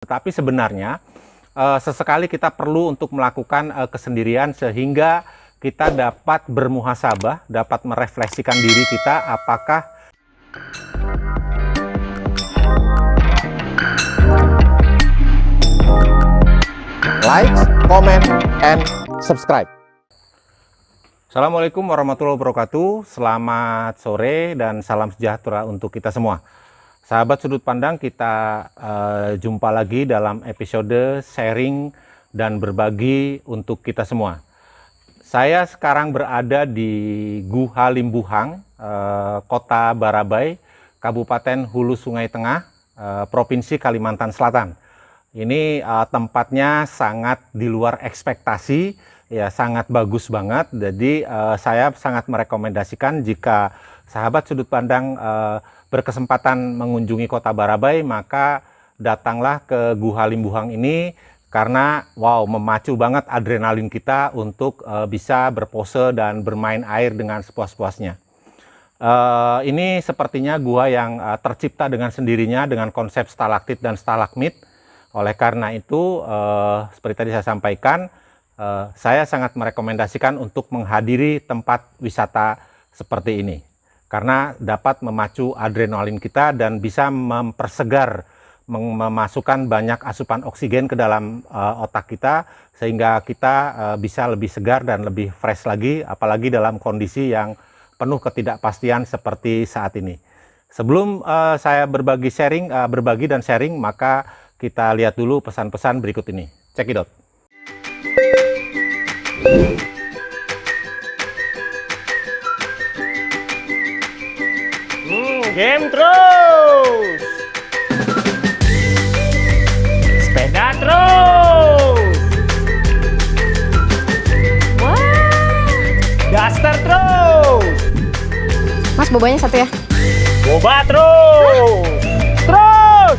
Tetapi sebenarnya sesekali kita perlu untuk melakukan kesendirian sehingga kita dapat bermuhasabah, dapat merefleksikan diri kita apakah like, comment, and subscribe. Assalamualaikum warahmatullahi wabarakatuh. Selamat sore dan salam sejahtera untuk kita semua. Sahabat sudut pandang, kita jumpa lagi dalam episode sharing dan berbagi untuk kita semua. Saya sekarang berada di Guha Limbuhang, Kota Barabai, Kabupaten Hulu Sungai Tengah, Provinsi Kalimantan Selatan. Ini tempatnya sangat di luar ekspektasi, ya sangat bagus banget. Jadi saya sangat merekomendasikan jika sahabat sudut pandang berkesempatan mengunjungi Kota Barabai, maka datanglah ke Guha Limbuhang ini karena wow, memacu banget adrenalin kita untuk bisa berpose dan bermain air dengan sepuas-puasnya. Ini sepertinya gua yang tercipta dengan sendirinya dengan konsep stalaktit dan stalagmit. Oleh karena itu, seperti tadi saya sampaikan, saya sangat merekomendasikan untuk menghadiri tempat wisata seperti ini. Karena dapat memacu adrenalin kita dan bisa mempersegar, memasukkan banyak asupan oksigen ke dalam otak kita, sehingga kita bisa lebih segar dan lebih fresh lagi, apalagi dalam kondisi yang penuh ketidakpastian seperti saat ini. Sebelum saya berbagi dan sharing, maka kita lihat dulu pesan-pesan berikut ini. Check it out. Game terus, sepeda terus, Wah, daster terus, Mas bobanya satu ya. boba terus, terus.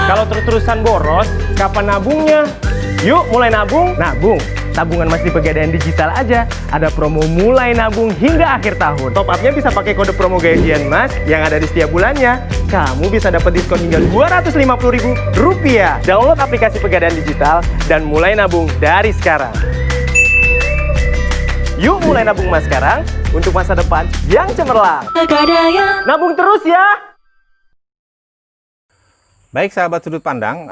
Kalau terus-terusan boros, kapan nabungnya? Yuk mulai nabung. Tabungan Mas di Pegadaian Digital aja. Ada promo mulai nabung hingga akhir tahun. Top up-nya bisa pakai kode promo gajian Mas yang ada di setiap bulannya. Kamu bisa dapat diskon hingga Rp250.000. Download aplikasi Pegadaian Digital dan mulai nabung dari sekarang. Yuk mulai nabung Mas sekarang untuk masa depan yang cemerlang. Pegadaian. Nabung terus ya. Baik sahabat sudut pandang,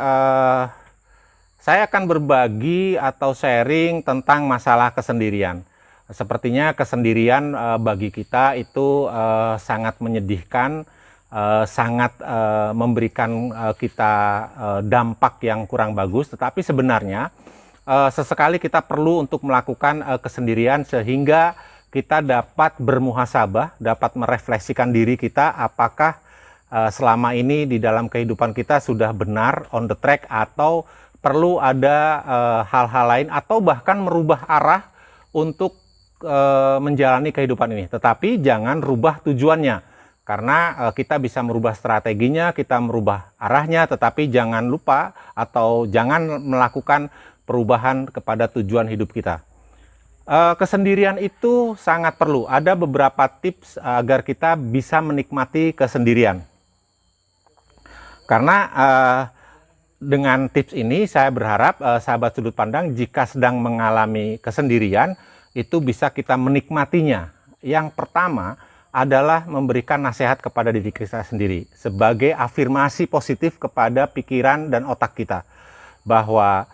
saya akan berbagi atau sharing tentang masalah kesendirian. Sepertinya kesendirian bagi kita itu sangat menyedihkan, sangat memberikan kita dampak yang kurang bagus. Tetapi sebenarnya sesekali kita perlu untuk melakukan kesendirian sehingga kita dapat bermuhasabah, dapat merefleksikan diri kita apakah selama ini di dalam kehidupan kita sudah benar on the track atau perlu ada hal-hal lain atau bahkan merubah arah untuk menjalani kehidupan ini. Tetapi jangan rubah tujuannya, karena kita bisa merubah strateginya, kita merubah arahnya, tetapi jangan lupa atau jangan melakukan perubahan kepada tujuan hidup kita. Kesendirian itu sangat perlu. Ada beberapa tips agar kita bisa menikmati kesendirian. Karena dengan tips ini saya berharap sahabat sudut pandang jika sedang mengalami kesendirian itu bisa kita menikmatinya. Yang pertama adalah memberikan nasihat kepada diri kita sendiri sebagai afirmasi positif kepada pikiran dan otak kita bahwa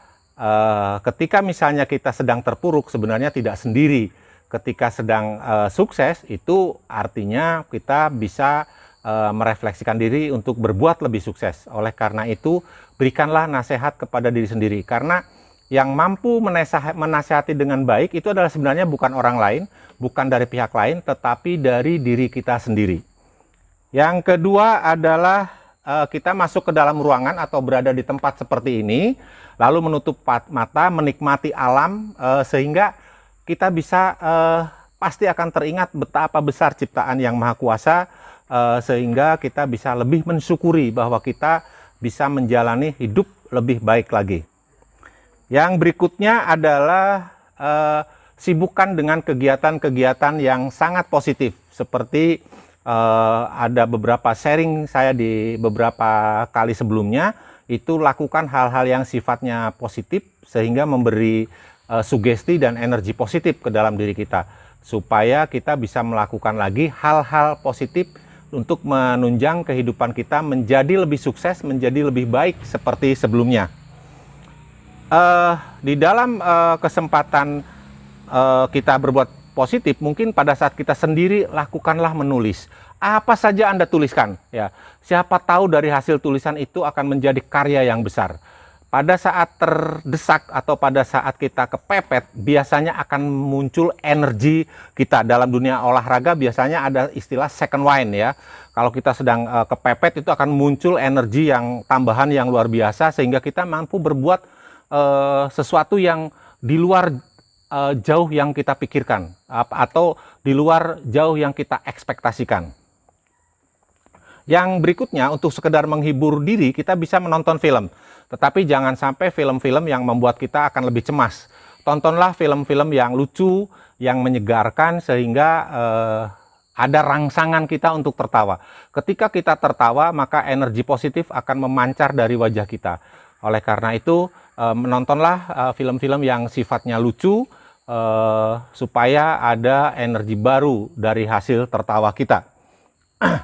ketika misalnya kita sedang terpuruk sebenarnya tidak sendiri. Ketika sedang sukses itu artinya kita bisa merefleksikan diri untuk berbuat lebih sukses. Oleh karena itu, berikanlah nasihat kepada diri sendiri. Karena yang mampu menasihati dengan baik itu adalah sebenarnya bukan orang lain, bukan dari pihak lain, tetapi dari diri kita sendiri. Yang kedua adalah kita masuk ke dalam ruangan atau berada di tempat seperti ini, lalu menutup mata, menikmati alam, sehingga kita bisa pasti akan teringat betapa besar ciptaan yang Maha Kuasa, sehingga kita bisa lebih mensyukuri bahwa kita bisa menjalani hidup lebih baik lagi. Yang berikutnya adalah sibukkan dengan kegiatan-kegiatan yang sangat positif seperti ada beberapa sharing saya di beberapa kali sebelumnya, itu lakukan hal-hal yang sifatnya positif sehingga memberi sugesti dan energi positif ke dalam diri kita, supaya kita bisa melakukan lagi hal-hal positif untuk menunjang kehidupan kita menjadi lebih sukses, menjadi lebih baik seperti sebelumnya. Di dalam kesempatan kita berbuat positif, mungkin pada saat kita sendiri lakukanlah menulis. Apa saja Anda tuliskan, ya. Siapa tahu dari hasil tulisan itu akan menjadi karya yang besar. Pada saat terdesak atau pada saat kita kepepet, biasanya akan muncul energi kita. Dalam dunia olahraga biasanya ada istilah second wind, ya. Kalau kita sedang kepepet, itu akan muncul energi yang tambahan yang luar biasa sehingga kita mampu berbuat sesuatu yang di luar jauh yang kita pikirkan atau di luar jauh yang kita ekspektasikan. Yang berikutnya, untuk sekedar menghibur diri, kita bisa menonton film. Tetapi jangan sampai film-film yang membuat kita akan lebih cemas. Tontonlah film-film yang lucu, yang menyegarkan, sehingga ada rangsangan kita untuk tertawa. Ketika kita tertawa, maka energi positif akan memancar dari wajah kita. Oleh karena itu, menontonlah film-film yang sifatnya lucu, supaya ada energi baru dari hasil tertawa kita.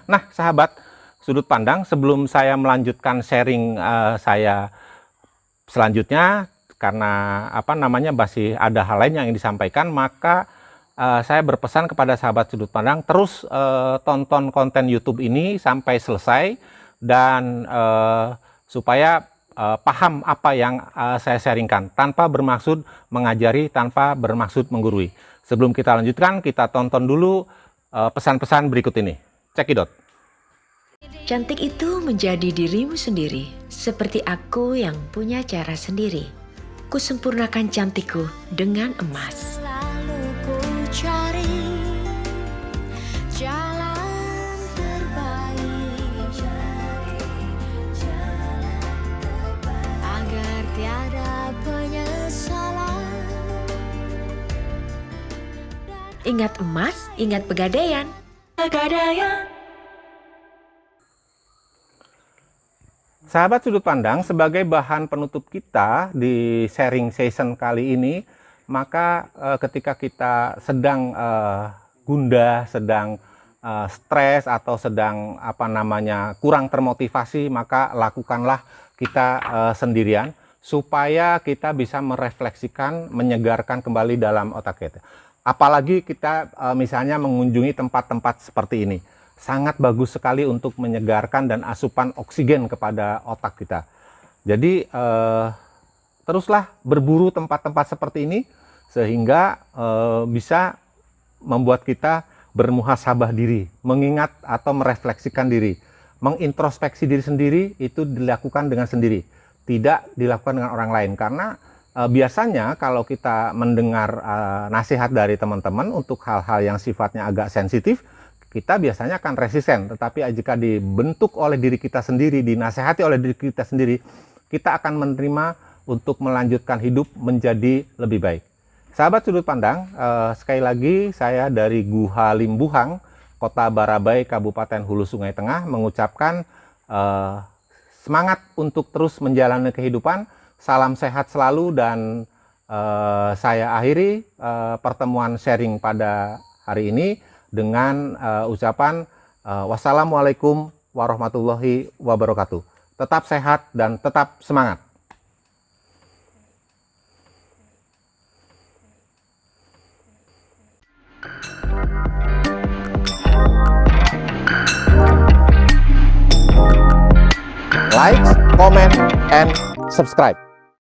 Nah, sahabat sudut pandang, sebelum saya melanjutkan sharing saya selanjutnya, karena masih ada hal lain yang ingin disampaikan, maka saya berpesan kepada sahabat sudut pandang, terus tonton konten YouTube ini sampai selesai, dan supaya paham apa yang saya sharingkan, tanpa bermaksud mengajari, tanpa bermaksud menggurui. Sebelum kita lanjutkan, kita tonton dulu pesan-pesan berikut ini. Cekidot. Cantik itu menjadi dirimu sendiri, seperti aku yang punya cara sendiri. Kusempurnakan cantikku dengan emas. Selalu ku cari jalan terbaik agar tiada penyesalan. Ingat emas, ingat pegadaian. Pegadaian. Sahabat sudut pandang, sebagai bahan penutup kita di sharing session kali ini, maka ketika kita sedang gundah, sedang stres atau sedang kurang termotivasi, maka lakukanlah kita sendirian supaya kita bisa merefleksikan, menyegarkan kembali dalam otak kita. Apalagi kita misalnya mengunjungi tempat-tempat seperti ini. Sangat bagus sekali untuk menyegarkan dan asupan oksigen kepada otak kita. Jadi teruslah berburu tempat-tempat seperti ini sehingga bisa membuat kita bermuhasabah diri, mengingat atau merefleksikan diri, mengintrospeksi diri sendiri. Itu dilakukan dengan sendiri, tidak dilakukan dengan orang lain. Karena biasanya kalau kita mendengar nasihat dari teman-teman untuk hal-hal yang sifatnya agak sensitif, kita biasanya akan resisten. Tetapi jika dibentuk oleh diri kita sendiri, dinasehati oleh diri kita sendiri, kita akan menerima untuk melanjutkan hidup menjadi lebih baik. Sahabat sudut pandang, sekali lagi saya dari Guha Limbuhang, Kota Barabai, Kabupaten Hulu Sungai Tengah, mengucapkan semangat untuk terus menjalani kehidupan. Salam sehat selalu, dan saya akhiri pertemuan sharing pada hari ini dengan ucapan wassalamualaikum warahmatullahi wabarakatuh. Tetap sehat dan tetap semangat. Like, comment, and subscribe.